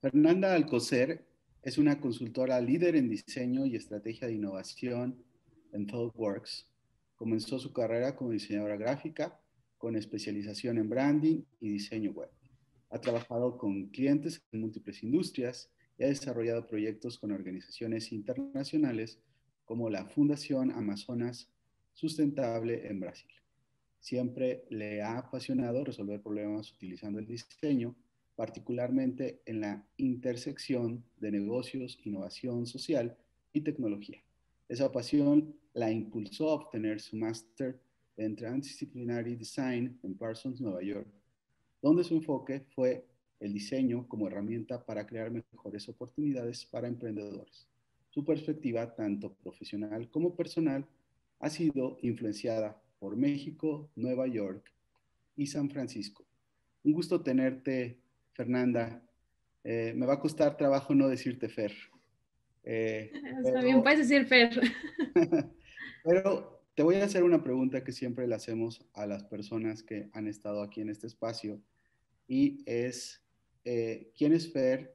Fernanda Alcocer es una consultora líder en diseño y estrategia de innovación en ThoughtWorks. Comenzó su carrera como diseñadora gráfica con especialización en branding y diseño web. Ha trabajado con clientes en múltiples industrias y ha desarrollado proyectos con organizaciones internacionales como la Fundación Amazonas Sustentable en Brasil. Siempre le ha apasionado resolver problemas utilizando el diseño, particularmente en la intersección de negocios, innovación social y tecnología. Esa pasión la impulsó a obtener su máster en Transdisciplinary Design en Parsons, Nueva York, donde su enfoque fue el diseño como herramienta para crear mejores oportunidades para emprendedores. Su perspectiva, tanto profesional como personal, ha sido influenciada por México, Nueva York y San Francisco. Un gusto tenerte, Fernanda. Me va a costar trabajo no decirte Fer. Está bien, Pero, puedes decir Fer. pero te voy a hacer una pregunta que siempre le hacemos a las personas que han estado aquí en este espacio y es, ¿quién es Fer?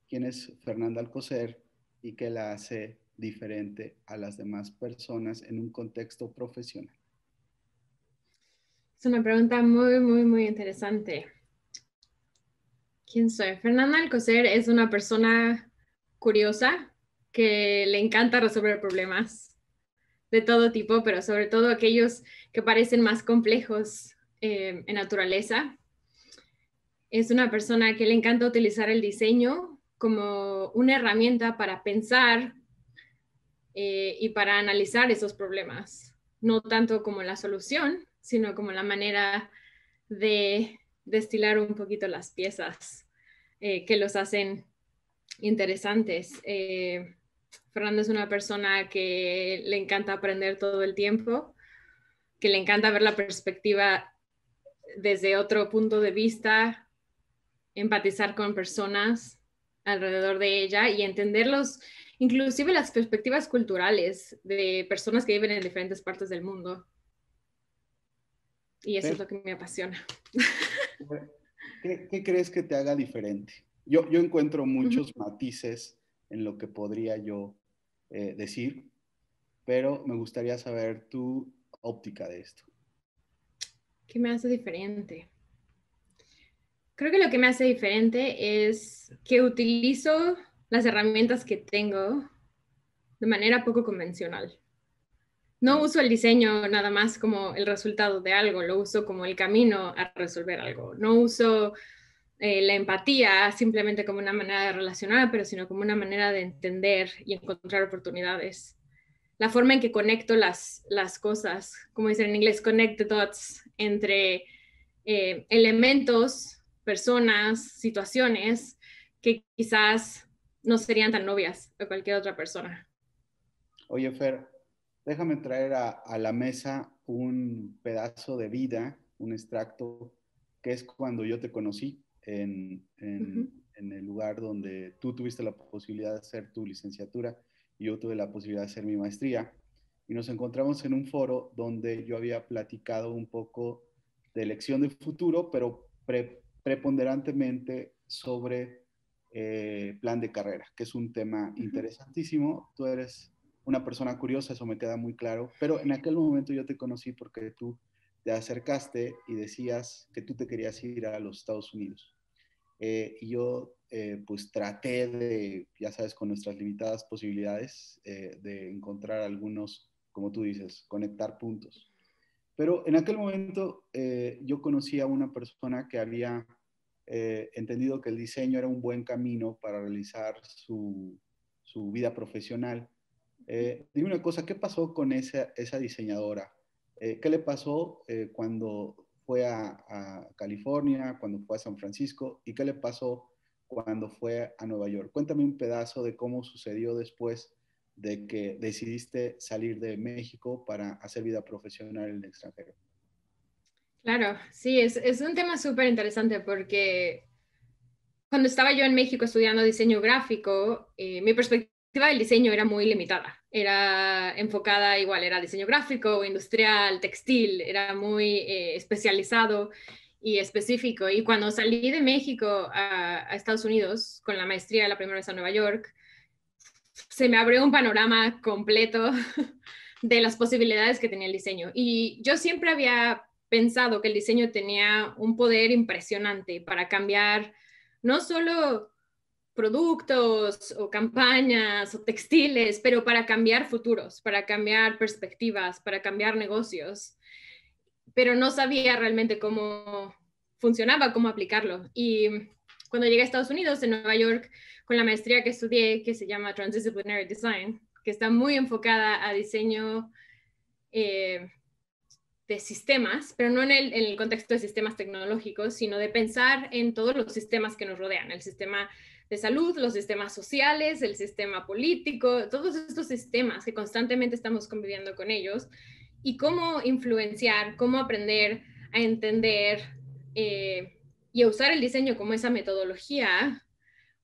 ¿Quién es Fernanda Alcocer? ¿Y qué la hace diferente a las demás personas en un contexto profesional? Es una pregunta muy interesante. ¿Quién soy? Fernanda Alcocer es una persona curiosa que le encanta resolver problemas de todo tipo, pero sobre todo aquellos que parecen más complejos en naturaleza. Es una persona que le encanta utilizar el diseño como una herramienta para pensar y para analizar esos problemas, no tanto como la solución, sino como la manera de destilar un poquito las piezas que los hacen interesantes. Fernando es una persona que le encanta aprender todo el tiempo, que le encanta ver la perspectiva desde otro punto de vista, empatizar con personas alrededor de ella y entenderlos, inclusive las perspectivas culturales de personas que viven en diferentes partes del mundo. Y eso es Fer, lo que me apasiona. ¿qué crees que te haga diferente? Yo encuentro Uh -huh. muchos matices en lo que podría yo decir, pero me gustaría saber tu óptica de esto. ¿Qué me hace diferente? Creo que lo que me hace diferente es que utilizo las herramientas que tengo de manera poco convencional. No uso el diseño nada más como el resultado de algo, lo uso como el camino a resolver algo. No uso la empatía simplemente como una manera de relacionar, pero sino como una manera de entender y encontrar oportunidades. La forma en que conecto las cosas, como dicen en inglés, connect the dots entre elementos, personas, situaciones que quizás no serían tan obvias a cualquier otra persona. Oye, Fer, déjame traer a la mesa un pedazo de vida, un extracto, que es cuando yo te conocí Uh -huh. en el lugar donde tú tuviste la posibilidad de hacer tu licenciatura y yo tuve la posibilidad de hacer mi maestría. Y nos encontramos en un foro donde yo había platicado un poco de elección de futuro, pero preponderantemente sobre plan de carrera, que es un tema Uh -huh. interesantísimo. Tú eres una persona curiosa, eso me queda muy claro, pero en aquel momento yo te conocí porque tú te acercaste y decías que tú te querías ir a los Estados Unidos. Y yo pues traté de, ya sabes, con nuestras limitadas posibilidades, de encontrar algunos, como tú dices, conectar puntos. Pero en aquel momento yo conocí a una persona que había entendido que el diseño era un buen camino para realizar su vida profesional. Dime una cosa, ¿qué pasó con esa diseñadora? ¿Qué le pasó cuando fue a California, cuando fue a San Francisco? ¿Y qué le pasó cuando fue a Nueva York? Cuéntame un pedazo de cómo sucedió después de que decidiste salir de México para hacer vida profesional en el extranjero. Claro, sí, es un tema súper interesante porque cuando estaba yo en México estudiando diseño gráfico, mi perspectiva del diseño era muy limitada. Era enfocada igual, era diseño gráfico, industrial, textil, era muy especializado y específico. Y cuando salí de México a Estados Unidos con la maestría, la primera vez a Nueva York, se me abrió un panorama completo de las posibilidades que tenía el diseño. Y yo siempre había pensado que el diseño tenía un poder impresionante para cambiar no solo productos o campañas o textiles, pero para cambiar futuros, para cambiar perspectivas, para cambiar negocios. Pero no sabía realmente cómo funcionaba, cómo aplicarlo. Y cuando llegué a Estados Unidos, en Nueva York, con la maestría que estudié, que se llama Transdisciplinary Design, que está muy enfocada a diseño de sistemas, pero no en el contexto de sistemas tecnológicos, sino de pensar en todos los sistemas que nos rodean, el sistema de salud, los sistemas sociales, el sistema político, todos estos sistemas que constantemente estamos conviviendo con ellos, y cómo influenciar, cómo aprender a entender y a usar el diseño como esa metodología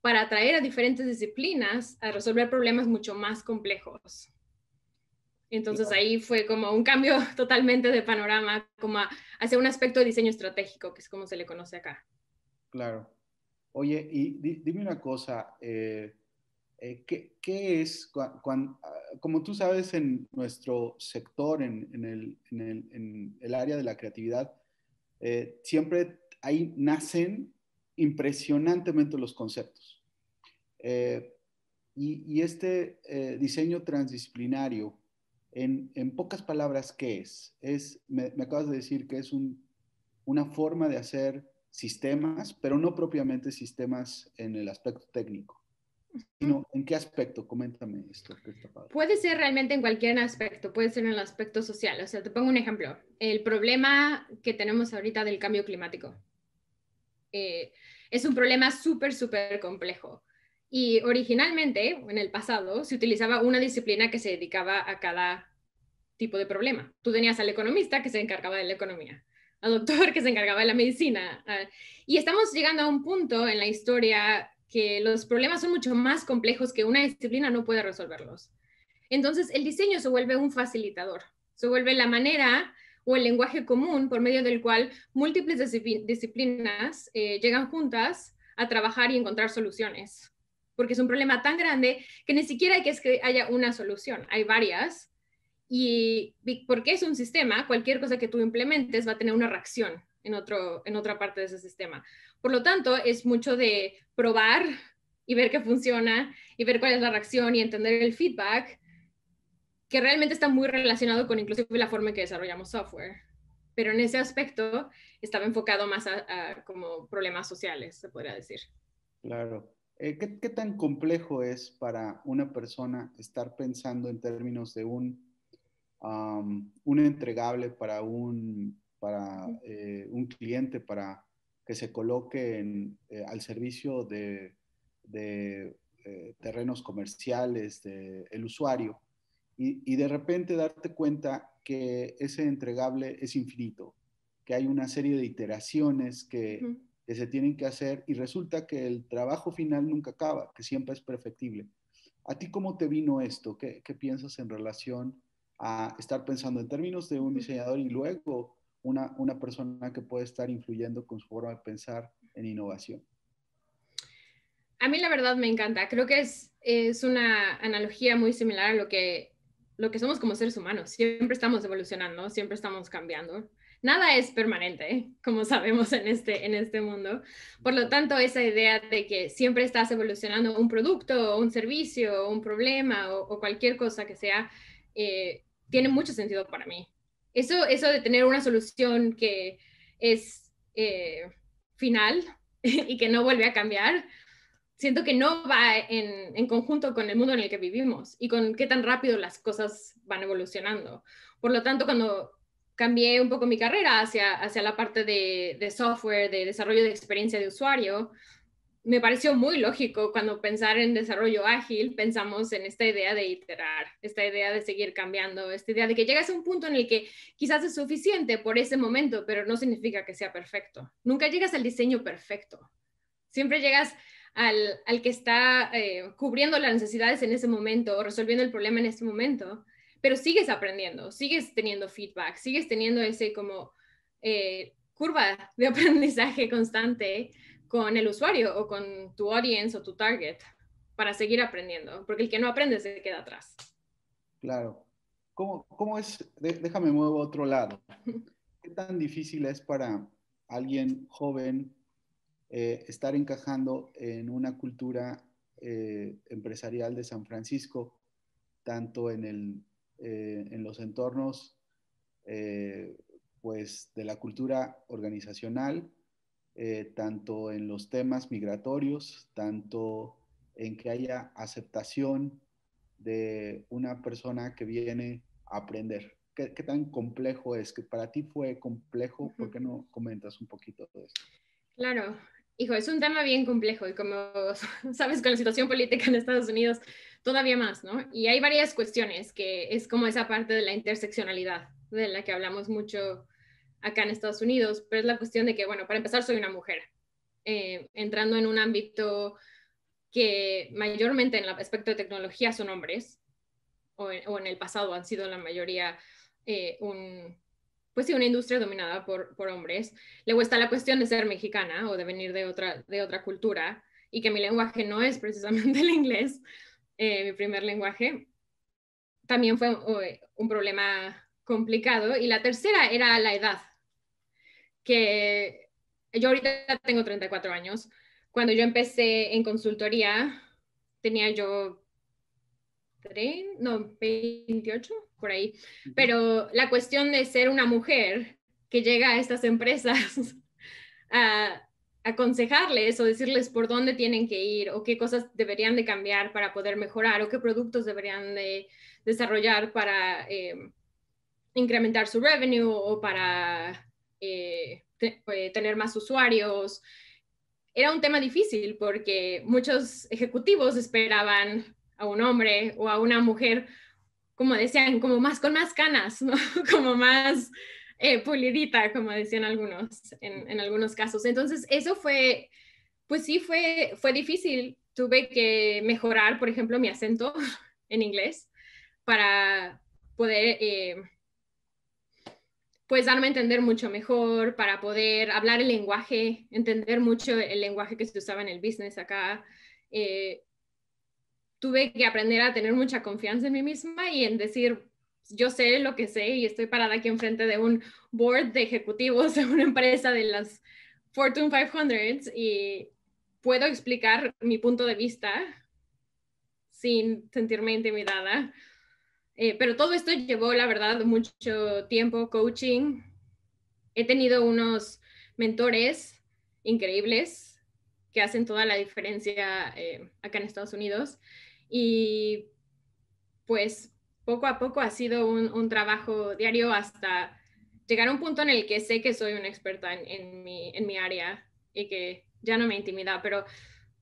para atraer a diferentes disciplinas a resolver problemas mucho más complejos. Entonces ahí fue como un cambio totalmente de panorama, como hacia un aspecto de diseño estratégico, que es como se le conoce acá. Claro. Oye, y dime una cosa, ¿qué es, como tú sabes, en nuestro sector, en el área de la creatividad, siempre ahí nacen impresionantemente los conceptos? Y este diseño transdisciplinario, en pocas palabras, ¿qué es? Me acabas de decir que es una forma de hacer sistemas, pero no propiamente sistemas en el aspecto técnico, sino en qué aspecto. Coméntame esto, que está padre. Puede ser realmente en cualquier aspecto, puede ser en el aspecto social. O sea, te pongo un ejemplo. El problema que tenemos ahorita del cambio climático es un problema súper, súper complejo. Y originalmente, en el pasado, se utilizaba una disciplina que se dedicaba a cada tipo de problema. Tú tenías al economista que se encargaba de la economía, al doctor que se encargaba de la medicina. Y estamos llegando a un punto en la historia que los problemas son mucho más complejos que una disciplina no puede resolverlos. Entonces, el diseño se vuelve un facilitador, se vuelve la manera o el lenguaje común por medio del cual múltiples disciplinas llegan juntas a trabajar y encontrar soluciones. Porque es un problema tan grande que ni siquiera hay que haya una solución, hay varias. Y porque es un sistema, cualquier cosa que tú implementes va a tener una reacción en otra parte de ese sistema. Por lo tanto, es mucho de probar y ver qué funciona y ver cuál es la reacción y entender el feedback, que realmente está muy relacionado con inclusive la forma en que desarrollamos software. Pero en ese aspecto estaba enfocado más a como problemas sociales, se podría decir. Claro. ¿Qué tan complejo es para una persona estar pensando en términos de un entregable para un cliente, para que se coloque al servicio de terrenos comerciales del usuario, y de repente darte cuenta que ese entregable es infinito, que hay una serie de iteraciones que se tienen que hacer, y resulta que el trabajo final nunca acaba, que siempre es perfectible? ¿A ti cómo te vino esto? ¿Qué piensas en relación a estar pensando en términos de un diseñador y luego una persona que puede estar influyendo con su forma de pensar en innovación? A mí la verdad me encanta. Creo que es una analogía muy similar a lo que somos como seres humanos. Siempre estamos evolucionando, siempre estamos cambiando. Nada es permanente, como sabemos en este mundo. Por lo tanto, esa idea de que siempre estás evolucionando un producto, un servicio, un problema o cualquier cosa que sea, tiene mucho sentido para mí. Eso de tener una solución que es final y que no vuelve a cambiar, siento que no va en conjunto con el mundo en el que vivimos y con qué tan rápido las cosas van evolucionando. Por lo tanto, cuando cambié un poco mi carrera hacia la parte de software, de desarrollo de experiencia de usuario, me pareció muy lógico cuando pensar en desarrollo ágil, pensamos en esta idea de iterar, esta idea de seguir cambiando, esta idea de que llegas a un punto en el que quizás es suficiente por ese momento, pero no significa que sea perfecto. Nunca llegas al diseño perfecto. Siempre llegas al que está cubriendo las necesidades en ese momento o resolviendo el problema en ese momento, pero sigues aprendiendo, sigues teniendo feedback, sigues teniendo ese como curva de aprendizaje constante con el usuario o con tu audience o tu target para seguir aprendiendo, porque el que no aprende se queda atrás. Claro. ¿Cómo es? Déjame muevo a otro lado. ¿Qué tan difícil es para alguien joven estar encajando en una cultura empresarial de San Francisco, tanto en los entornos pues, de la cultura organizacional, tanto en los temas migratorios, tanto en que haya aceptación de una persona que viene a aprender? ¿Qué tan complejo es? ¿Que para ti fue complejo? ¿Por qué no comentas un poquito de esto? Claro, hijo, es un tema bien complejo y como sabes, con la situación política en Estados Unidos, todavía más, ¿no? Y hay varias cuestiones que es como esa parte de la interseccionalidad, de la que hablamos mucho acá en Estados Unidos, pero es la cuestión de que, bueno, para empezar, soy una mujer, entrando en un ámbito que mayormente en el aspecto de tecnología son hombres, o en el pasado han sido la mayoría pues sí, una industria dominada por hombres. Luego está la cuestión de ser mexicana o de venir de otra cultura y que mi lenguaje no es precisamente el inglés, mi primer lenguaje. También fue un problema complicado. Y la tercera era la edad, que yo ahorita tengo 34 años. Cuando yo empecé en consultoría, tenía yo 28, por ahí. Pero la cuestión de ser una mujer que llega a estas empresas a aconsejarles o decirles por dónde tienen que ir o qué cosas deberían de cambiar para poder mejorar o qué productos deberían de desarrollar para incrementar su revenue o para tener más usuarios. Era un tema difícil porque muchos ejecutivos esperaban a un hombre o a una mujer, como decían, como más con más canas, ¿no? Como más pulidita, como decían algunos, en algunos casos. Entonces, eso fue, pues sí, fue difícil. Tuve que mejorar, por ejemplo, mi acento en inglés para poder, pues, darme a entender mucho mejor, para poder hablar el lenguaje, entender mucho el lenguaje que se usaba en el business acá. Tuve que aprender a tener mucha confianza en mí misma y en decir, yo sé lo que sé y estoy parada aquí enfrente de un board de ejecutivos de una empresa de las Fortune 500 y puedo explicar mi punto de vista sin sentirme intimidada. Pero todo esto llevó, la verdad, mucho tiempo, coaching. He tenido unos mentores increíbles que hacen toda la diferencia acá en Estados Unidos. Y pues poco a poco ha sido un trabajo diario hasta llegar a un punto en el que sé que soy una experta en mi área y que ya no me intimida, pero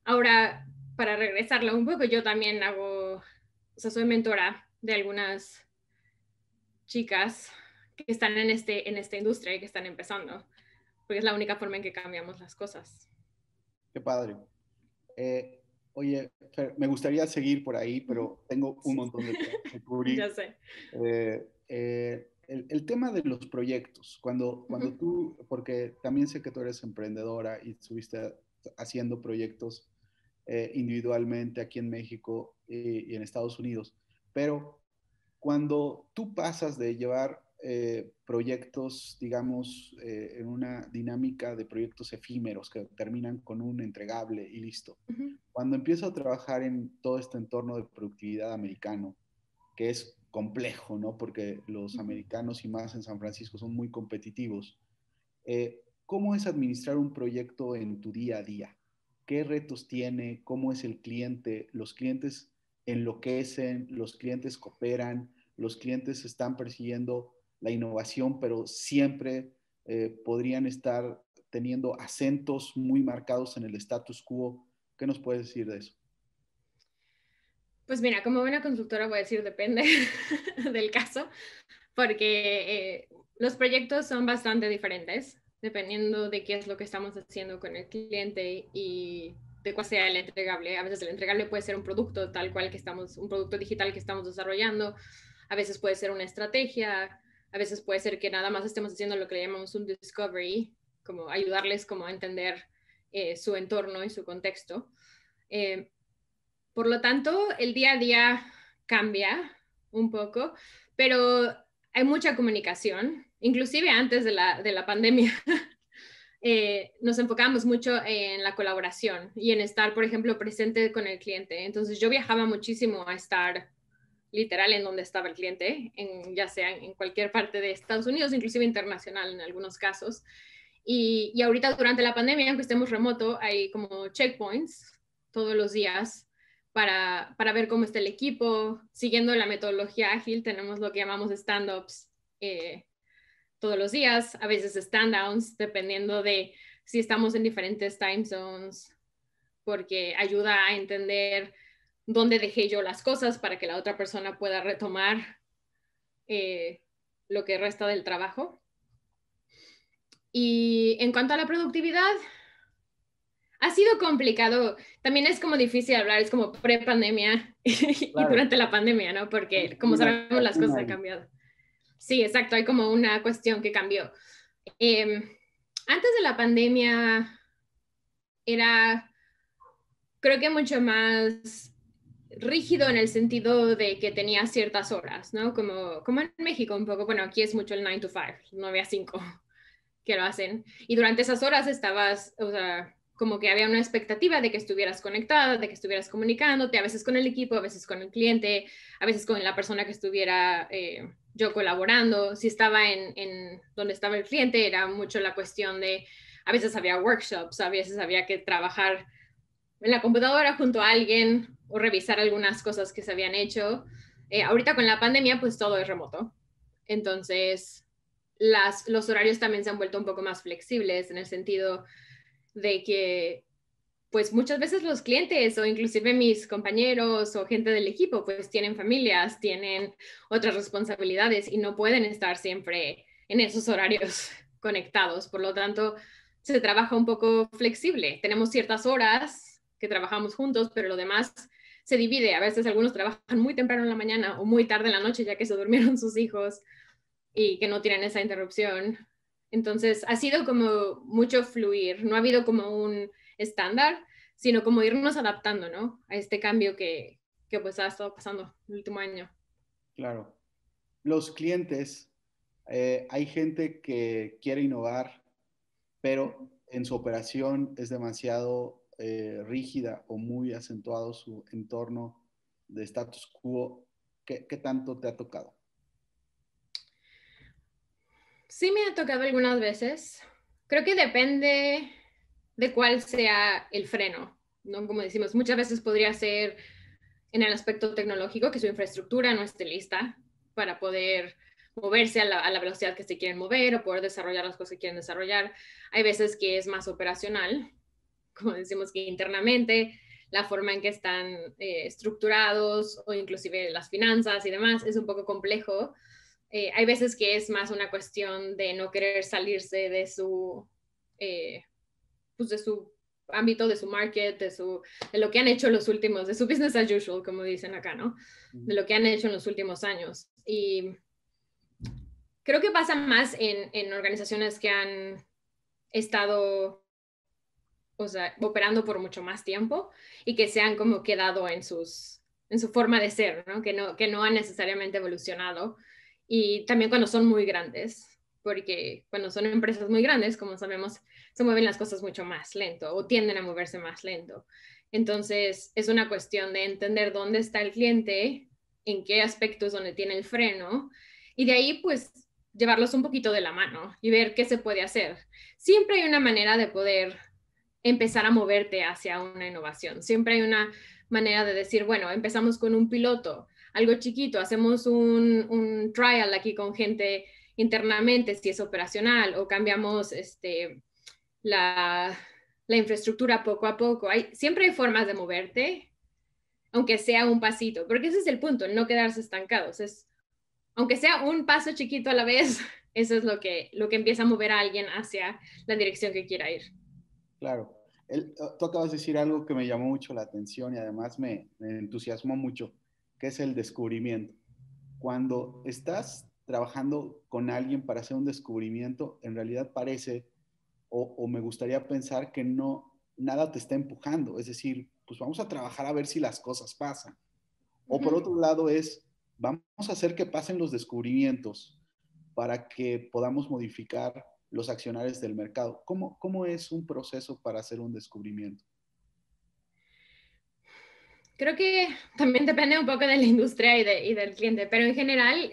ahora para regresarla un poco, yo también hago, o sea, soy mentora de algunas chicas que están en esta industria y que están empezando, porque es la única forma en que cambiamos las cosas. Qué padre. Oye, Fer, me gustaría seguir por ahí, pero tengo un montón de temas que cubrir. Ya sé. El tema de los proyectos, cuando tú, porque también sé que tú eres emprendedora y estuviste haciendo proyectos individualmente aquí en México y en Estados Unidos, pero cuando tú pasas de llevar proyectos, digamos, en una dinámica de proyectos efímeros que terminan con un entregable y listo, cuando empiezo a trabajar en todo este entorno de productividad americano, que es complejo, ¿no? Porque los americanos y más en San Francisco son muy competitivos. ¿Cómo es administrar un proyecto en tu día a día? ¿Qué retos tiene? ¿Cómo es el cliente? ¿Los clientes enloquecen? ¿Los clientes cooperan? ¿Los clientes están persiguiendo la innovación, pero siempre podrían estar teniendo acentos muy marcados en el status quo? ¿Qué nos puedes decir de eso? Pues mira, como buena consultora voy a decir depende del caso, porque los proyectos son bastante diferentes dependiendo de qué es lo que estamos haciendo con el cliente y de cuál sea el entregable. A veces el entregable puede ser un producto tal cual que estamos, un producto digital que estamos desarrollando, a veces puede ser una estrategia, a veces puede ser que nada más estemos haciendo lo que le llamamos un discovery, como ayudarles como a entender su entorno y su contexto. Por lo tanto, el día a día cambia un poco, pero hay mucha comunicación, inclusive antes de la pandemia. Nos enfocamos mucho en la colaboración y en estar, por ejemplo, presente con el cliente. Entonces yo viajaba muchísimo a estar literal en donde estaba el cliente, ya sea en cualquier parte de Estados Unidos, inclusive internacional en algunos casos. Y ahorita durante la pandemia, aunque estemos remoto, hay como checkpoints todos los días para ver cómo está el equipo. Siguiendo la metodología ágil, tenemos lo que llamamos stand-ups todos los días, a veces stand-downs, dependiendo de si estamos en diferentes time zones, porque ayuda a entender dónde dejé yo las cosas para que la otra persona pueda retomar lo que resta del trabajo. Y en cuanto a la productividad, ha sido complicado. También es como difícil hablar, es como pre-pandemia y Claro. durante la pandemia, ¿no? Porque como sabemos las cosas han cambiado. Sí, exacto, hay como una cuestión que cambió. Antes de la pandemia era, creo que mucho más rígido en el sentido de que tenía ciertas horas, ¿no? Como en México un poco, bueno, aquí es mucho el 9 to 5, 9 a 5 que lo hacen. Y durante esas horas estabas, o sea, como que había una expectativa de que estuvieras conectada, de que estuvieras comunicándote, a veces con el equipo, a veces con el cliente, a veces con la persona que estuviera yo colaborando. Si estaba en donde estaba el cliente, era mucho la cuestión de, a veces había workshops, a veces había que trabajar en la computadora junto a alguien o revisar algunas cosas que se habían hecho. Ahorita con la pandemia, pues todo es remoto. Entonces, los horarios también se han vuelto un poco más flexibles en el sentido de que pues muchas veces los clientes o inclusive mis compañeros o gente del equipo pues tienen familias, tienen otras responsabilidades y no pueden estar siempre en esos horarios conectados. Por lo tanto, se trabaja un poco flexible. Tenemos ciertas horas que trabajamos juntos, pero lo demás se divide. A veces algunos trabajan muy temprano en la mañana o muy tarde en la noche ya que se durmieron sus hijos y que no tienen esa interrupción. Entonces, ha sido como mucho fluir, no ha habido como un estándar, sino como irnos adaptando, ¿no? A este cambio que pues ha estado pasando el último año. Claro. Los clientes, hay gente que quiere innovar, pero en su operación es demasiado rígida o muy acentuado su entorno de status quo. ¿Qué tanto te ha tocado? Sí me ha tocado algunas veces. Creo que depende de cuál sea el freno, ¿no? Como decimos, muchas veces podría ser en el aspecto tecnológico, que su infraestructura no esté lista para poder moverse a la velocidad que se quieren mover o poder desarrollar las cosas que quieren desarrollar. Hay veces que es más operacional, como decimos que internamente, la forma en que están estructurados o inclusive las finanzas y demás es un poco complejo. Hay veces que es más una cuestión de no querer salirse eh, de su ámbito, de su market, de lo que han hecho los últimos, de su business as usual, como dicen acá, ¿no? De lo que han hecho en los últimos años. Y creo que pasa más en organizaciones que han estado, o sea, operando por mucho más tiempo y que se han como quedado en su forma de ser, ¿no? Que no han necesariamente evolucionado. Y también cuando son muy grandes, porque cuando son empresas muy grandes, como sabemos, se mueven las cosas mucho más lento o tienden a moverse más lento. Entonces, es una cuestión de entender dónde está el cliente, en qué aspectos donde tiene el freno, y de ahí, pues, llevarlos un poquito de la mano y ver qué se puede hacer. Siempre hay una manera de poder empezar a moverte hacia una innovación. Siempre hay una manera de decir, bueno, empezamos con un piloto, algo chiquito, hacemos un trial aquí con gente internamente, si es operacional, o cambiamos la infraestructura poco a poco. Siempre hay formas de moverte, aunque sea un pasito, porque ese es el punto, el no quedarse estancados. Aunque sea un paso chiquito a la vez, eso es lo que empieza a mover a alguien hacia la dirección que quiera ir. Claro. Tú acabas de decir algo que me llamó mucho la atención y además me entusiasmó mucho, que es el descubrimiento. Cuando estás trabajando con alguien para hacer un descubrimiento, en realidad parece o me gustaría pensar que no, nada te está empujando, es decir, pues vamos a trabajar a ver si las cosas pasan. O por otro lado es, vamos a hacer que pasen los descubrimientos para que podamos modificar los accionarios del mercado. ¿Cómo es un proceso para hacer un descubrimiento? Creo que también depende un poco de la industria y del cliente, pero en general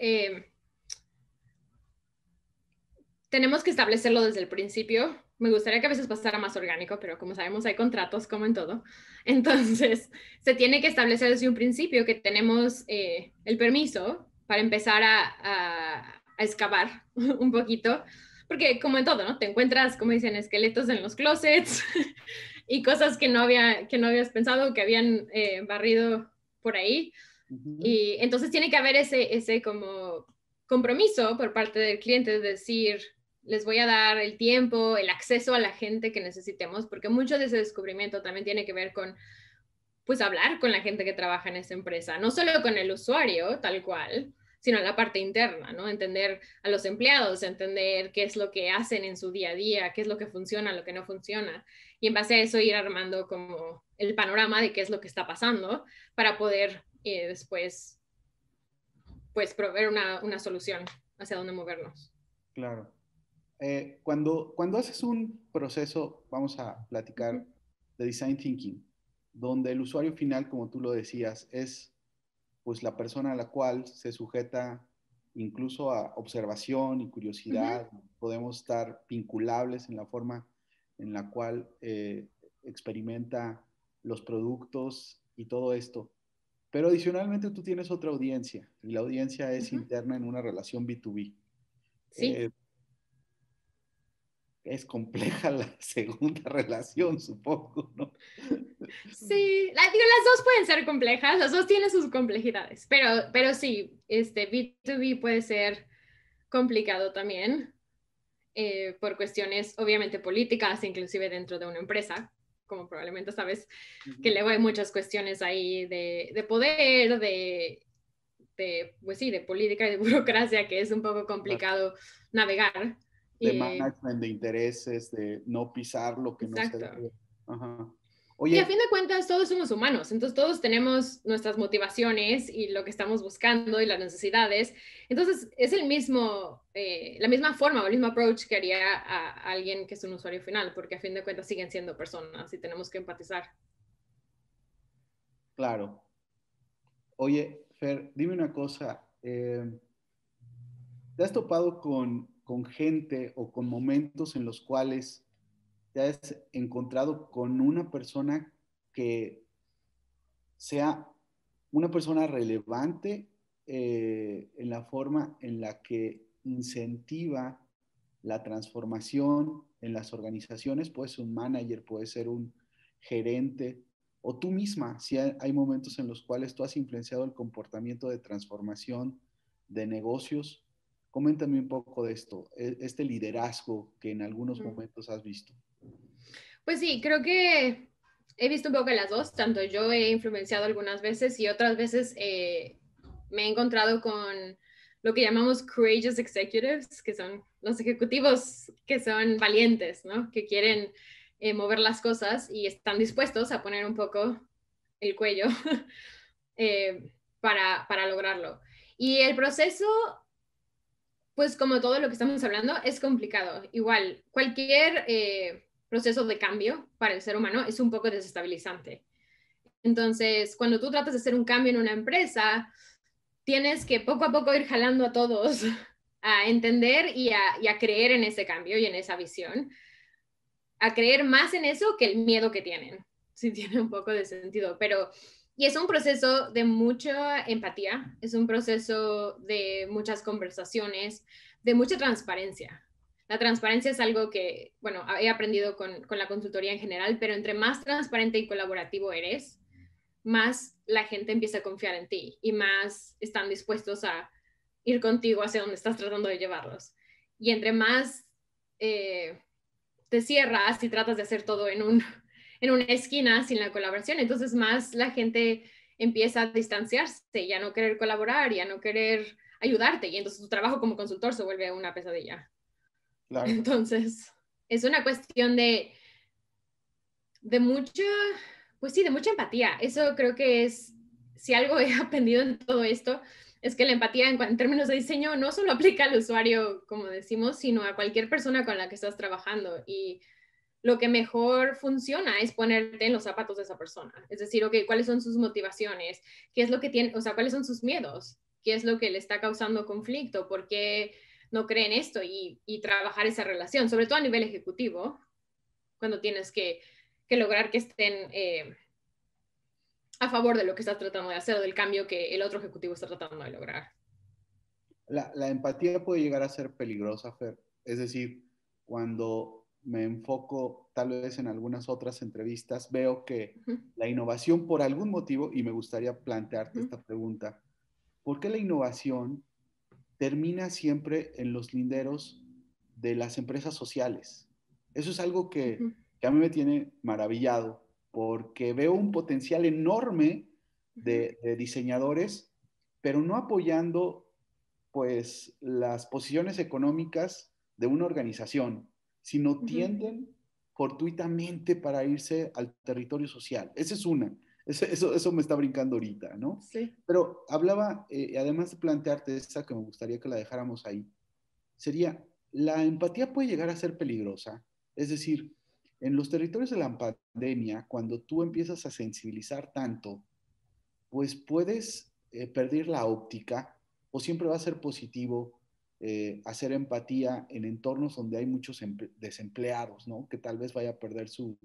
tenemos que establecerlo desde el principio. Me gustaría que a veces pasara más orgánico, pero como sabemos hay contratos como en todo. Entonces, se tiene que establecer desde un principio que tenemos el permiso para empezar a excavar un poquito, porque como en todo, ¿no? Te encuentras, como dicen, esqueletos en los closets y cosas que no habías pensado que habían barrido por ahí. Y entonces tiene que haber ese como compromiso por parte del cliente de decir, les voy a dar el tiempo, el acceso a la gente que necesitemos, porque mucho de ese descubrimiento también tiene que ver con, pues, hablar con la gente que trabaja en esa empresa, no solo con el usuario, tal cual, sino la parte interna, ¿no? Entender a los empleados, entender qué es lo que hacen en su día a día, qué es lo que funciona, lo que no funciona, y en base a eso ir armando como el panorama de qué es lo que está pasando para poder después, pues, proveer una solución hacia dónde movernos. Claro. Cuando haces un proceso, vamos a platicar de design thinking, donde el usuario final, como tú lo decías, es pues la persona a la cual se sujeta incluso a observación y curiosidad, podemos estar vinculables en la forma en la cual experimenta los productos y todo esto. Pero adicionalmente tú tienes otra audiencia y la audiencia es interna en una relación B2B. Sí. Eh, es compleja la segunda relación, supongo, ¿no? Sí, digo, las dos pueden ser complejas, las dos tienen sus complejidades, pero sí, B2B puede ser complicado también por cuestiones obviamente políticas, inclusive dentro de una empresa, como probablemente sabes, que luego hay muchas cuestiones ahí de poder, pues sí, de política y de burocracia, que es un poco complicado navegar. De management, de intereses, de no pisar lo que no se Exacto. debe. Ajá. Y a Oye, fin de cuentas, todos somos humanos, entonces todos tenemos nuestras motivaciones y lo que estamos buscando y las necesidades. Entonces, es la misma forma o el mismo approach que haría a alguien que es un usuario final, porque a fin de cuentas siguen siendo personas y tenemos que empatizar. claro. Oye, Fer, dime una cosa. ¿Te has topado con gente o con momentos en los cuales te has encontrado con una persona que sea una persona relevante en la forma en la que incentiva la transformación en las organizaciones? Puede ser un manager, puede ser un gerente o tú misma, si hay momentos en los cuales tú has influenciado el comportamiento de transformación de negocios. Coméntame un poco de esto, este liderazgo que en algunos momentos has visto. Pues sí, creo que he visto un poco de las dos, tanto yo he influenciado algunas veces y otras veces me he encontrado con lo que llamamos courageous executives, que son los ejecutivos que son valientes, ¿no? Que quieren mover las cosas y están dispuestos a poner un poco el cuello para lograrlo. Y el proceso, pues como todo lo que estamos hablando, es complicado. Igual, cualquier proceso de cambio para el ser humano es un poco desestabilizante. Entonces, cuando tú tratas de hacer un cambio en una empresa, tienes que poco a poco ir jalando a todos a entender y a creer en ese cambio y en esa visión, a creer más en eso que el miedo que tienen. Sí, tiene un poco de sentido, pero y es un proceso de mucha empatía, es un proceso de muchas conversaciones, de mucha transparencia. La transparencia es algo que, bueno, he aprendido con la consultoría en general, pero entre más transparente y colaborativo eres, más la gente empieza a confiar en ti y más están dispuestos a ir contigo hacia donde estás tratando de llevarlos. Y entre más te cierras y tratas de hacer todo en una esquina sin la colaboración, entonces más la gente empieza a distanciarse y a no querer colaborar y a no querer ayudarte y entonces tu trabajo como consultor se vuelve una pesadilla. Claro. Entonces... Es una cuestión de mucha, pues sí, de mucha empatía. Eso creo que es, si algo he aprendido en todo esto, es que la empatía en términos de diseño no solo aplica al usuario, como decimos, sino a cualquier persona con la que estás trabajando. Y lo que mejor funciona es ponerte en los zapatos de esa persona. Es decir, ok, ¿cuáles son sus motivaciones? ¿Qué es lo que tiene? O sea, ¿cuáles son sus miedos? ¿Qué es lo que le está causando conflicto? ¿Por qué no creen esto? Y trabajar esa relación, sobre todo a nivel ejecutivo, cuando tienes que lograr que estén a favor de lo que estás tratando de hacer o del cambio que el otro ejecutivo está tratando de lograr. La empatía puede llegar a ser peligrosa, Fer. Es decir, cuando me enfoco tal vez en algunas otras entrevistas, veo que la innovación por algún motivo, y me gustaría plantearte esta pregunta, ¿por qué la innovación termina siempre en los linderos de las empresas sociales? Eso es algo que a mí me tiene maravillado, porque veo un potencial enorme de diseñadores, pero no apoyando pues las posiciones económicas de una organización, sino tienden fortuitamente para irse al territorio social. Esa es una. Eso me está brincando ahorita, ¿no? Sí. Pero hablaba, además de plantearte esta que me gustaría que la dejáramos ahí, sería, la empatía puede llegar a ser peligrosa. Es decir, en los territorios de la pandemia, cuando tú empiezas a sensibilizar tanto, pues puedes perder la óptica o siempre va a ser positivo hacer empatía en entornos donde hay muchos desempleados, ¿no? Que tal vez vaya a perder su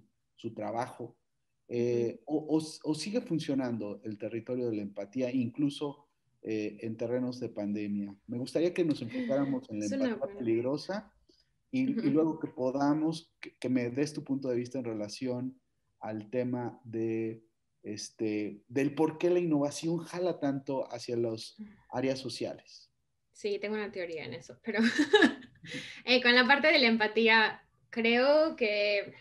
trabajo. O sigue funcionando el territorio de la empatía, incluso en terrenos de pandemia. Me gustaría que nos enfocáramos en la Es una empatía buena. peligrosa y luego que podamos, que me des tu punto de vista en relación al tema del por qué la innovación jala tanto hacia las áreas sociales. Sí, tengo una teoría en eso, pero con la parte de la empatía, creo que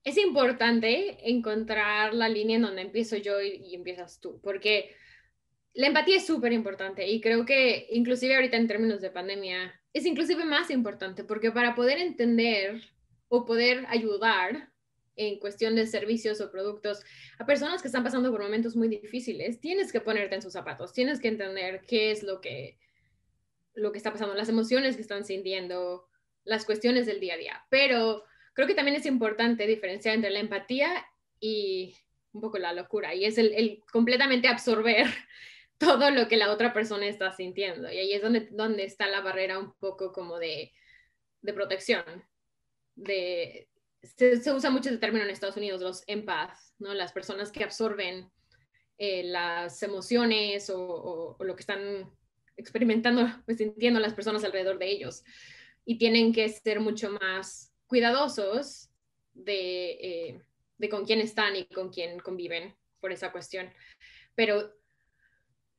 es importante encontrar la línea en donde empiezo yo y empiezas tú, porque la empatía es súper importante y creo que inclusive ahorita en términos de pandemia es inclusive más importante porque para poder entender o poder ayudar en cuestión de servicios o productos a personas que están pasando por momentos muy difíciles, tienes que ponerte en sus zapatos, tienes que entender qué es lo que está pasando, las emociones que están sintiendo, las cuestiones del día a día. Pero creo que también es importante diferenciar entre la empatía y un poco la locura, y es el completamente absorber todo lo que la otra persona está sintiendo. Y ahí es donde está la barrera un poco como de protección. Se usa mucho ese término en Estados Unidos, los empaths, ¿no? Las personas que absorben las emociones o lo que están experimentando, pues sintiendo las personas alrededor de ellos. Y tienen que ser mucho más cuidadosos de con quién están y con quién conviven por esa cuestión. Pero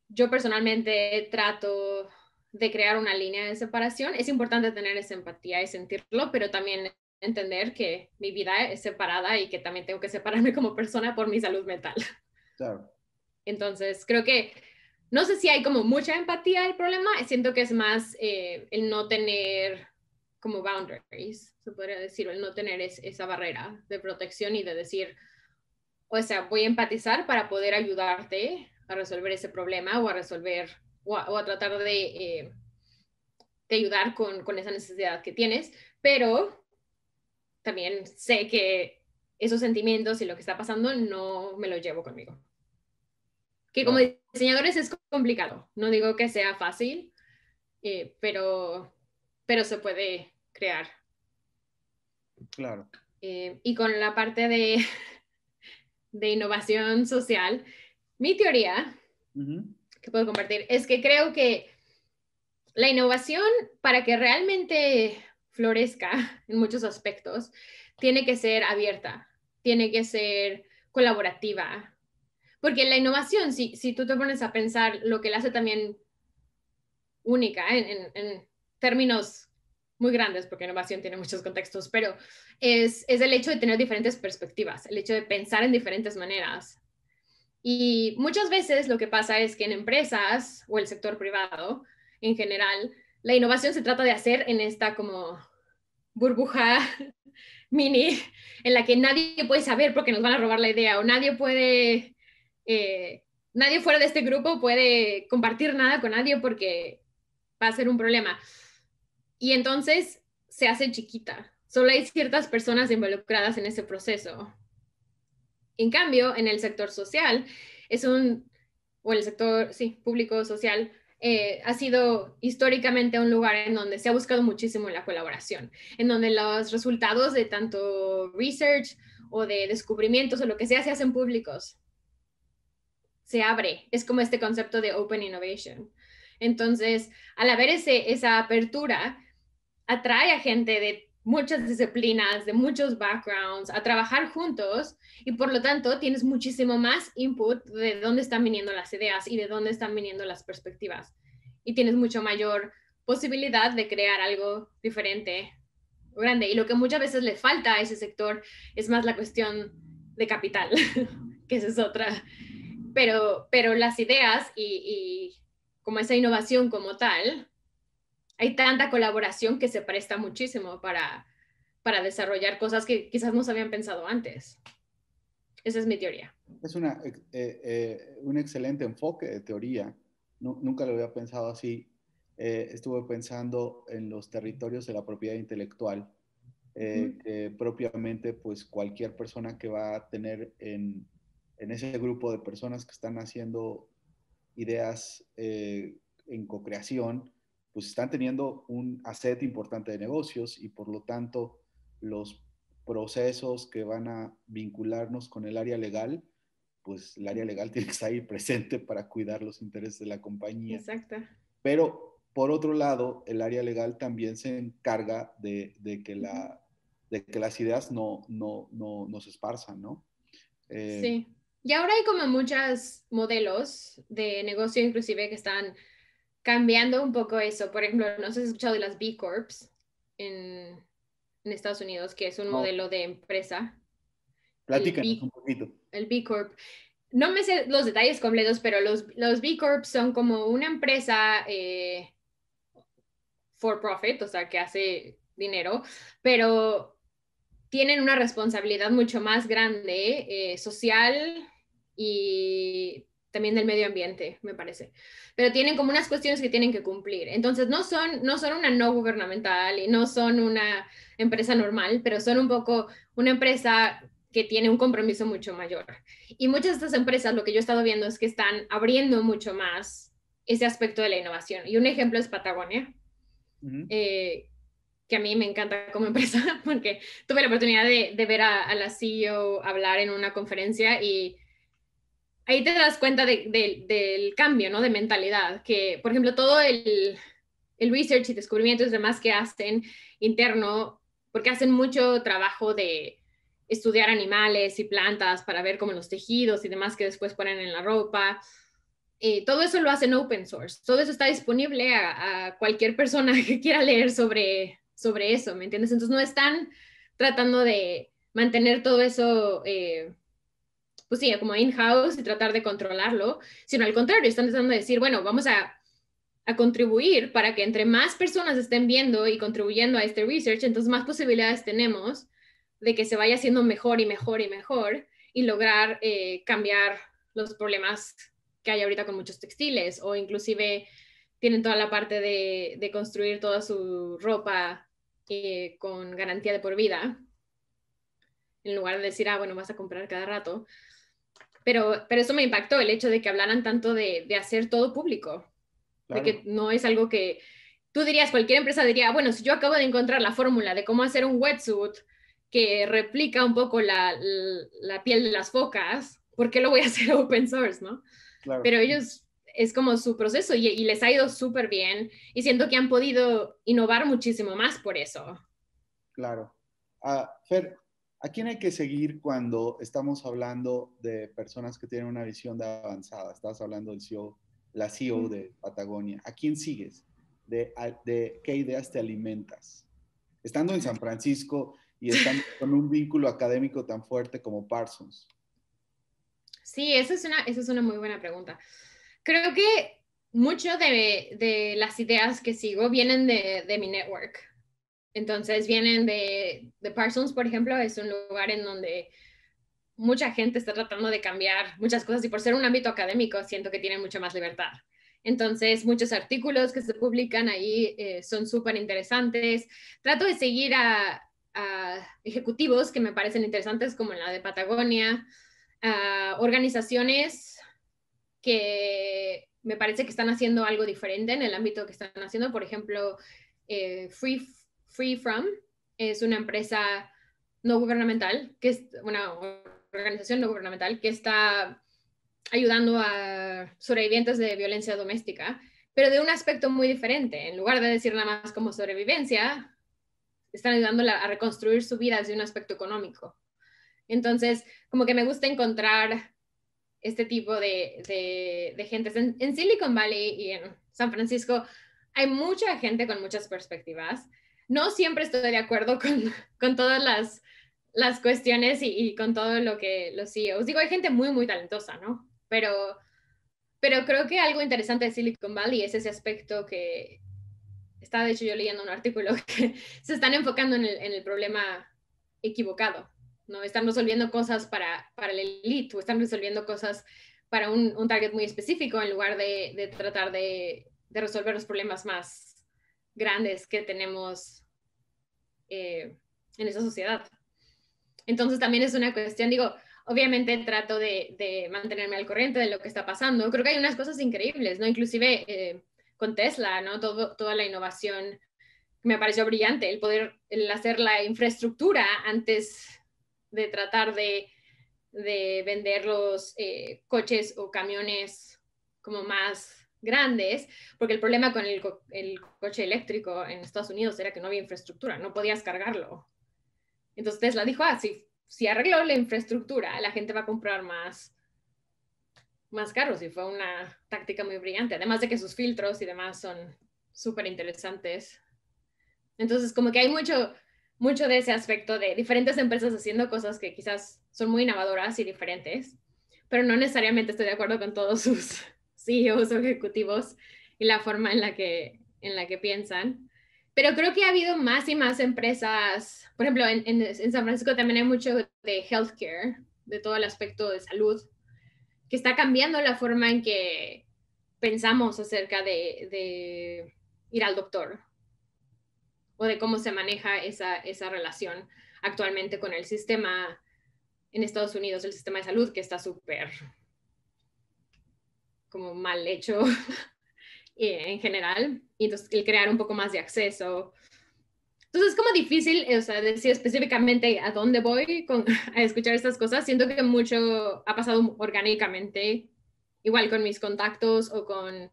yo personalmente trato de crear una línea de separación. Es importante tener esa empatía y sentirlo, pero también entender que mi vida es separada y que también tengo que separarme como persona por mi salud mental. Claro. Entonces, creo que no sé si hay como mucha empatía el problema, siento que es más el no tener como boundaries, se podría decir, o el no tener esa barrera de protección y de decir, o sea, voy a empatizar para poder ayudarte a resolver ese problema o a resolver o a tratar de ayudar con esa necesidad que tienes, pero también sé que esos sentimientos y lo que está pasando no me lo llevo conmigo. Que como Claro. diseñadores es complicado, no digo que sea fácil, pero se puede crear. Claro. Y con la parte de innovación social, mi teoría que puedo compartir es que creo que la innovación, para que realmente florezca en muchos aspectos, tiene que ser abierta, tiene que ser colaborativa, porque la innovación, si tú te pones a pensar lo que la hace también única en términos muy grandes, porque innovación tiene muchos contextos, pero es el hecho de tener diferentes perspectivas, el hecho de pensar en diferentes maneras. Y muchas veces lo que pasa es que en empresas o el sector privado en general, la innovación se trata de hacer en esta como burbuja mini en la que nadie puede saber porque nos van a robar la idea o nadie fuera de este grupo puede compartir nada con nadie porque va a ser un problema. Y entonces se hace chiquita. Solo hay ciertas personas involucradas en ese proceso. En cambio, en el sector social, o el sector, sí, público social, ha sido históricamente un lugar en donde se ha buscado muchísimo la colaboración, en donde los resultados de tanto research o de descubrimientos o lo que sea se hacen públicos. Se abre, es como este concepto de open innovation. Entonces, al haber esa apertura, atrae a gente de muchas disciplinas, de muchos backgrounds, a trabajar juntos y por lo tanto tienes muchísimo más input de dónde están viniendo las ideas y de dónde están viniendo las perspectivas. Y tienes mucho mayor posibilidad de crear algo diferente, grande. Y lo que muchas veces le falta a ese sector es más la cuestión de capital, que esa es otra. Pero las ideas y como esa innovación como tal, hay tanta colaboración que se presta muchísimo para desarrollar cosas que quizás no se habían pensado antes. Esa es mi teoría. Es un excelente enfoque de teoría. Nunca lo había pensado así. Estuve pensando en los territorios de la propiedad intelectual, que propiamente pues cualquier persona que va a tener en ese grupo de personas que están haciendo ideas en co-creación, pues están teniendo un asset importante de negocios y por lo tanto los procesos que van a vincularnos con el área legal, pues el área legal tiene que estar ahí presente para cuidar los intereses de la compañía. Exacto. Pero por otro lado, el área legal también se encarga de que las ideas no se esparzan, ¿no? Sí. Y ahora hay como muchos modelos de negocio inclusive que están cambiando un poco eso. Por ejemplo, no sé si has escuchado de las B Corps en Estados Unidos, que es un No, modelo de empresa. platícanos un poquito. El B Corp. No me sé los detalles completos, pero los B Corp son como una empresa for profit, o sea, que hace dinero, pero tienen una responsabilidad mucho más grande social y también del medio ambiente, me parece. Pero tienen como unas cuestiones que tienen que cumplir. Entonces, no son una no gubernamental y no son una empresa normal, pero son un poco una empresa que tiene un compromiso mucho mayor. Y muchas de estas empresas, lo que yo he estado viendo es que están abriendo mucho más ese aspecto de la innovación. Y un ejemplo es Patagonia. Que a mí me encanta como empresa, porque tuve la oportunidad de ver a la CEO hablar en una conferencia y ahí te das cuenta del cambio, ¿no? De mentalidad, que por ejemplo todo el research y descubrimientos demás que hacen interno, porque hacen mucho trabajo de estudiar animales y plantas para ver como los tejidos y demás que después ponen en la ropa. Todo eso lo hacen open source, todo eso está disponible a cualquier persona que quiera leer sobre eso, ¿me entiendes? Entonces no están tratando de mantener todo eso, pues sí, como in-house y tratar de controlarlo, sino al contrario, están tratando de decir, bueno, vamos a contribuir para que entre más personas estén viendo y contribuyendo a este research, entonces más posibilidades tenemos de que se vaya haciendo mejor y mejor y mejor y lograr cambiar los problemas que hay ahorita con muchos textiles o inclusive tienen toda la parte de construir toda su ropa con garantía de por vida, en lugar de decir, bueno, vas a comprar cada rato. Pero eso me impactó, el hecho de que hablaran tanto de hacer todo público, Claro. de que no es algo que tú dirías, cualquier empresa diría, bueno, si yo acabo de encontrar la fórmula de cómo hacer un wetsuit que replica un poco la piel de las focas, ¿por qué lo voy a hacer open source, no? Claro. Pero ellos es como su proceso y les ha ido súper bien y siento que han podido innovar muchísimo más por eso. Claro. Fer, ¿a quién hay que seguir cuando estamos hablando de personas que tienen una visión de avanzada? Estás hablando del CEO, la CEO de Patagonia. ¿A quién sigues? ¿De qué ideas te alimentas? Estando en San Francisco y estando con un vínculo académico tan fuerte como Parsons. Sí, esa es una muy buena pregunta. Creo que mucho de las ideas que sigo vienen de mi network. Entonces vienen de Parsons, por ejemplo, es un lugar en donde mucha gente está tratando de cambiar muchas cosas y por ser un ámbito académico siento que tienen mucha más libertad. Entonces, muchos artículos que se publican ahí son súper interesantes. Trato de seguir a ejecutivos que me parecen interesantes, como en la de Patagonia, a organizaciones que me parece que están haciendo algo diferente en el ámbito que están haciendo. Por ejemplo, Free From es una empresa no gubernamental, que es una organización no gubernamental que está ayudando a sobrevivientes de violencia doméstica, pero de un aspecto muy diferente. En lugar de decir nada más como sobrevivencia, están ayudando a reconstruir su vida desde un aspecto económico. Entonces, como que me gusta encontrar este tipo de gentes. En Silicon Valley y en San Francisco hay mucha gente con muchas perspectivas. No siempre estoy de acuerdo con todas las cuestiones y con todo lo que los CEOs. Digo, hay gente muy, muy talentosa, ¿no? Pero creo que algo interesante de Silicon Valley es ese aspecto que estaba, de hecho, yo leyendo un artículo que se están enfocando en el problema equivocado, ¿no? Están resolviendo cosas para el elite o están resolviendo cosas para un target muy específico en lugar de tratar de resolver los problemas más grandes que tenemos en esa sociedad. Entonces también es una cuestión, digo, obviamente trato de mantenerme al corriente de lo que está pasando. Creo que hay unas cosas increíbles, ¿no? Inclusive con Tesla, ¿no? Toda la innovación me pareció brillante, el hacer la infraestructura antes de tratar de vender los coches o camiones como más grandes, porque el problema con el coche eléctrico en Estados Unidos era que no había infraestructura, no podías cargarlo. Entonces Tesla dijo, si arregló la infraestructura, la gente va a comprar más carros y fue una táctica muy brillante, además de que sus filtros y demás son súper interesantes. Entonces, como que hay mucho de ese aspecto de diferentes empresas haciendo cosas que quizás son muy innovadoras y diferentes, pero no necesariamente estoy de acuerdo con todos sus CEOs o ejecutivos y la forma en la que piensan. Pero creo que ha habido más y más empresas, por ejemplo, en San Francisco también hay mucho de healthcare, de todo el aspecto de salud, que está cambiando la forma en que pensamos acerca de ir al doctor o de cómo se maneja esa relación actualmente con el sistema en Estados Unidos, el sistema de salud, que está súper como mal hecho en general, y entonces el crear un poco más de acceso. Entonces es como difícil, o sea, decir específicamente a dónde voy a escuchar estas cosas. Siento que mucho ha pasado orgánicamente, igual con mis contactos o con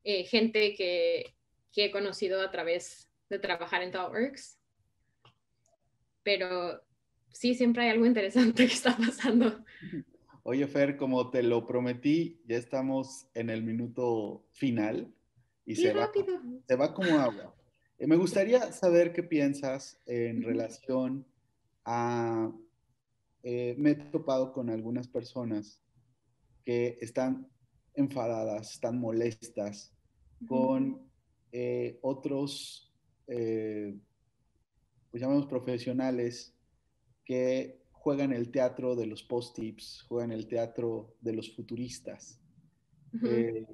gente que he conocido a través de trabajar en ThoughtWorks. Pero sí, siempre hay algo interesante que está pasando. Oye, Fer, como te lo prometí, ya estamos en el minuto final y ¡Qué rápido! se va como agua. Me gustaría saber qué piensas en relación a... me he topado con algunas personas que están enfadadas, están molestas con otros, pues llamamos profesionales que juegan el teatro de los post-tips, juegan el teatro de los futuristas. Eh,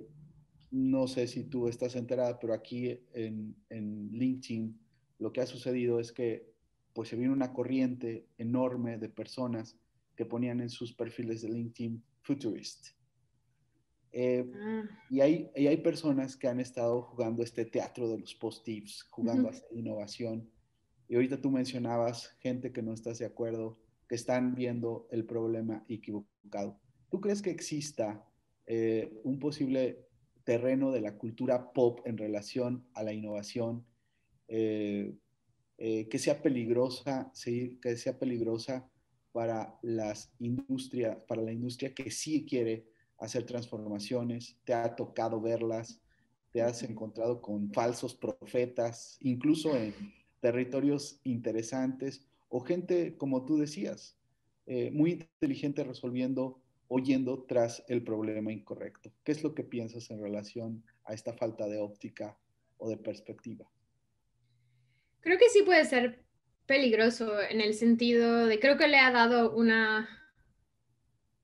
no sé si tú estás enterada, pero aquí en LinkedIn lo que ha sucedido es que pues se viene una corriente enorme de personas que ponían en sus perfiles de LinkedIn futurist. Eh, y hay personas que han estado jugando este teatro de los post-tips, jugando a hacer innovación. Y ahorita tú mencionabas gente que no estás de acuerdo, que están viendo el problema equivocado. ¿Tú crees que exista un posible terreno de la cultura pop en relación a la innovación eh, que sea peligrosa, sí, que sea peligrosa para para la industria que sí quiere hacer transformaciones? ¿Te ha tocado verlas? ¿Te has encontrado con falsos profetas, incluso en territorios interesantes, o gente, como tú decías, muy inteligente resolviendo o yendo tras el problema incorrecto? ¿Qué es lo que piensas en relación a esta falta de óptica o de perspectiva? Creo que sí puede ser peligroso en el sentido de, creo que le ha dado una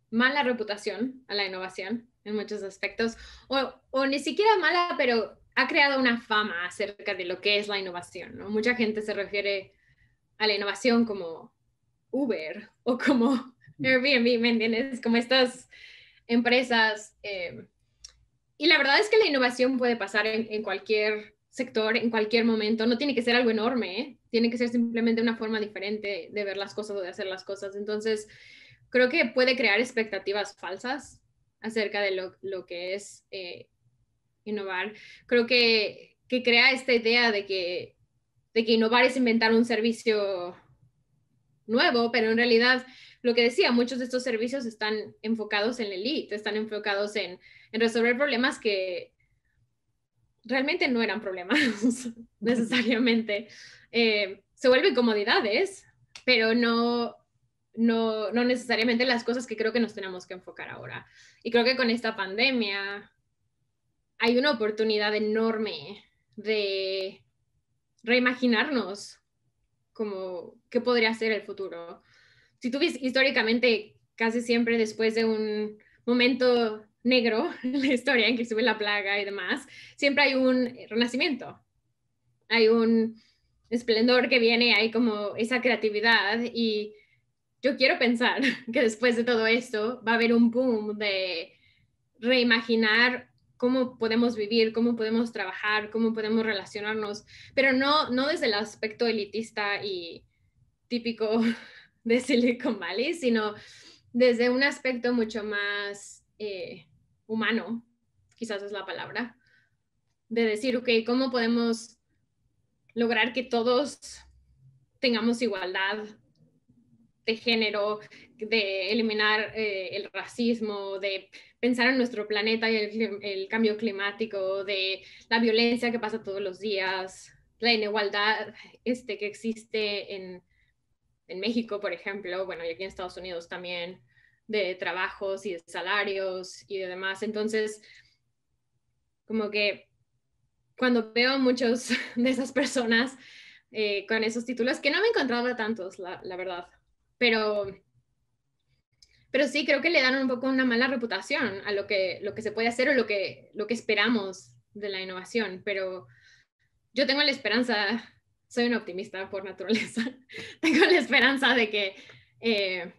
mala reputación a la innovación en muchos aspectos, o ni siquiera mala, pero ha creado una fama acerca de lo que es la innovación, ¿no? Mucha gente se refiere a la innovación como Uber o como Airbnb, ¿me entiendes? Como estas empresas. Y la verdad es que la innovación puede pasar en cualquier sector, en cualquier momento. No tiene que ser algo enorme, ¿eh? Tiene que ser simplemente una forma diferente de ver las cosas o de hacer las cosas. Entonces, creo que puede crear expectativas falsas acerca de lo que es innovar. Creo que crea esta idea de que innovar es inventar un servicio nuevo, pero en realidad, lo que decía, muchos de estos servicios están enfocados en la elite, están enfocados en resolver problemas que realmente no eran problemas necesariamente. Se vuelven comodidades, pero no necesariamente las cosas que creo que nos tenemos que enfocar ahora. Y creo que con esta pandemia hay una oportunidad enorme de reimaginarnos como qué podría ser el futuro. Si tú ves históricamente, casi siempre después de un momento negro en la historia, inclusive la plaga y demás, siempre hay un renacimiento, hay un esplendor que viene, hay como esa creatividad, y yo quiero pensar que después de todo esto va a haber un boom de reimaginar cómo podemos vivir, cómo podemos trabajar, cómo podemos relacionarnos, pero no desde el aspecto elitista y típico de Silicon Valley, sino desde un aspecto mucho más humano, quizás es la palabra, de decir, ok, ¿cómo podemos lograr que todos tengamos igualdad de género, de eliminar el racismo, de pensar en nuestro planeta y el cambio climático, de la violencia que pasa todos los días, la inigualdad que existe en México, por ejemplo, bueno, y aquí en Estados Unidos también, de trabajos y de salarios y de demás. Entonces, como que cuando veo muchos de esas personas con esos títulos, que no me encontraba tantos, la verdad, pero sí creo que le dan un poco una mala reputación a lo que se puede hacer o lo que esperamos de la innovación, pero yo tengo la esperanza, soy una optimista por naturaleza, tengo la esperanza de que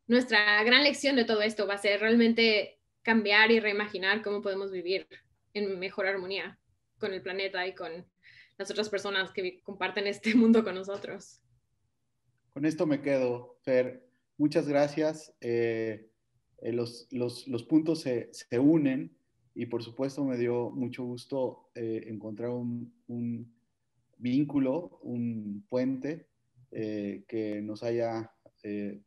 nuestra gran lección de todo esto va a ser realmente cambiar y reimaginar cómo podemos vivir en mejor armonía con el planeta y con las otras personas que comparten este mundo con nosotros. Con esto me quedo, Fer. Muchas gracias. Los puntos se unen y por supuesto me dio mucho gusto encontrar un vínculo, un puente que nos haya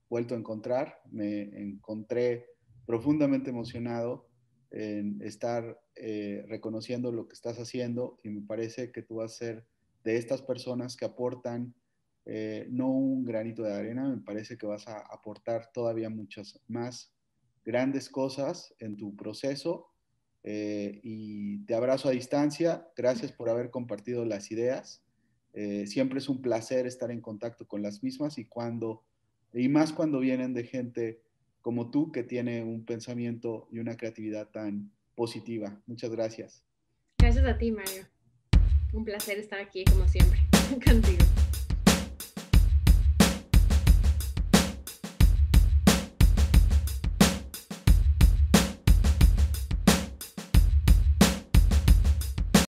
vuelto a encontrar. Me encontré profundamente emocionado en estar reconociendo lo que estás haciendo y me parece que tú vas a ser de estas personas que aportan no un granito de arena, me parece que vas a aportar todavía muchas más grandes cosas en tu proceso y te abrazo a distancia. Gracias por haber compartido las ideas. Siempre es un placer estar en contacto con las mismas y más cuando vienen de gente como tú que tiene un pensamiento y una creatividad tan positiva. Muchas gracias. Gracias a ti, Mario. Un placer estar aquí como siempre contigo.